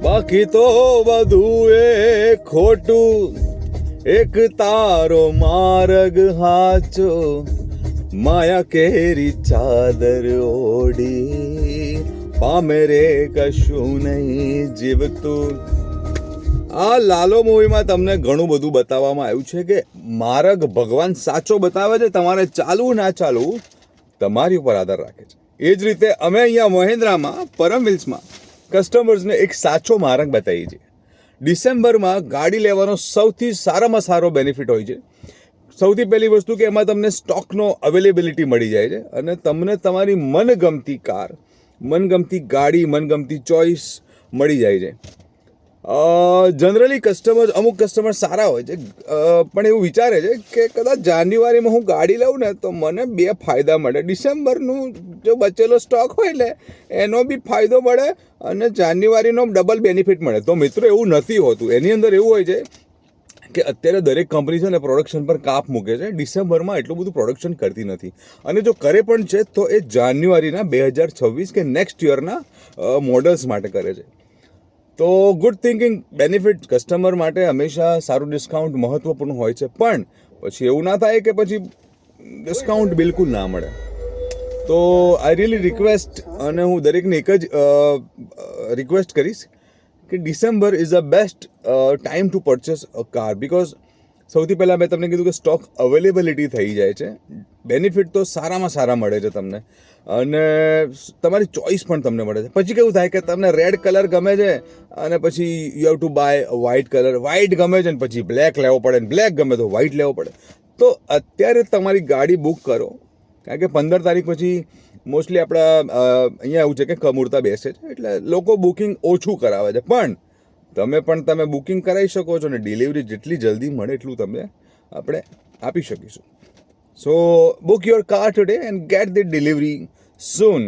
બાકી તો બધું એ ખોટું, એક તારો માર્ગ હાચો, માયા કેરી ચાદર ઓઢી, પામે રે કશું નહીં જીવતું. આ લાલો મૂવીમાં તમને ઘણું બધું બતાવવામાં આવ્યું છે કે માર્ગ ભગવાન સાચો બતાવે છે, તમારે ચાલવું ના ચાલવું તમારી ઉપર આધાર રાખે છે. એ જ રીતે અમે અહીંયા મહિન્દ્રામાં પરમ વિલ્સમાં કસ્ટમર્સને એક સાચો માર્ગ બતાવીએ છીએ. ડિસેમ્બરમાં ગાડી લેવાનો સૌથી સારામાં સારો બેનિફિટ હોય છે. સૌથી પહેલી વસ્તુ કે એમાં તમને સ્ટોકનો અવેલેબિલિટી મળી જાય છે અને તમને તમારી મનગમતી કાર, મનગમતી ગાડી, મનગમતી ચોઈસ મળી જાય છે. જનરલી અમુક કસ્ટમર સારા હોય છે, પણ એવું વિચારે છે કે કદાચ જાન્યુઆરીમાં હું ગાડી લઉં ને તો મને બે ફાયદા મળે. ડિસેમ્બરનું જો બચેલો સ્ટોક હોય ને એનો બી ફાયદો મળે અને જાન્યુઆરીનો ડબલ બેનિફિટ મળે. તો મિત્રો એવું નથી હોતું. એની અંદર એવું હોય છે કે અત્યારે દરેક કંપની છે ને પ્રોડક્શન પર કાપ મૂકે છે. ડિસેમ્બરમાં એટલું બધું પ્રોડક્શન કરતી નથી અને જો કરે પણ છે તો એ જાન્યુઆરીના 2026 કે નેક્સ્ટ યરના મોડલ્સ માટે કરે છે. તો ગુડ થિંકિંગ, બેનિફિટ કસ્ટમર માટે હંમેશા સારું ડિસ્કાઉન્ટ મહત્વપૂર્ણ હોય છે, પણ પછી એવું ના થાય કે પછી ડિસ્કાઉન્ટ બિલકુલ ના મળે. તો આઈ રિયલી રિક્વેસ્ટ, અને હું દરેકને એક જ રિક્વેસ્ટ કરીશ કે December is the best time to purchase a car. Because સૌથી પહેલાં મેં તમને કીધું કે સ્ટોક અવેલેબિલિટી થઈ જાય છે, બેનિફિટ તો સારામાં સારા મળે છે તમને, અને તમારી ચોઈસ પણ તમને મળે છે. પછી કેવું થાય કે તમને રેડ કલર ગમે છે અને પછી you have to buy white colour, white ગમે છે ને પછી બ્લેક લેવો પડે, ને બ્લેક ગમે તો વ્હાઇટ લેવો પડે. તો અત્યારે તમારી ગાડી બુક કરો, કારણ કે 15 તારીખ પછી મોસ્ટલી આપણા અહીંયા એવું છે કે કમૂરતા બેસે છે, એટલે લોકો બુકિંગ ઓછું કરાવે છે. પણ તમે બુકિંગ કરાવી શકો છો ને ડિલિવરી જેટલી જલ્દી મળે એટલું આપણે આપી શકીશું. સો book your car today and get the delivery soon.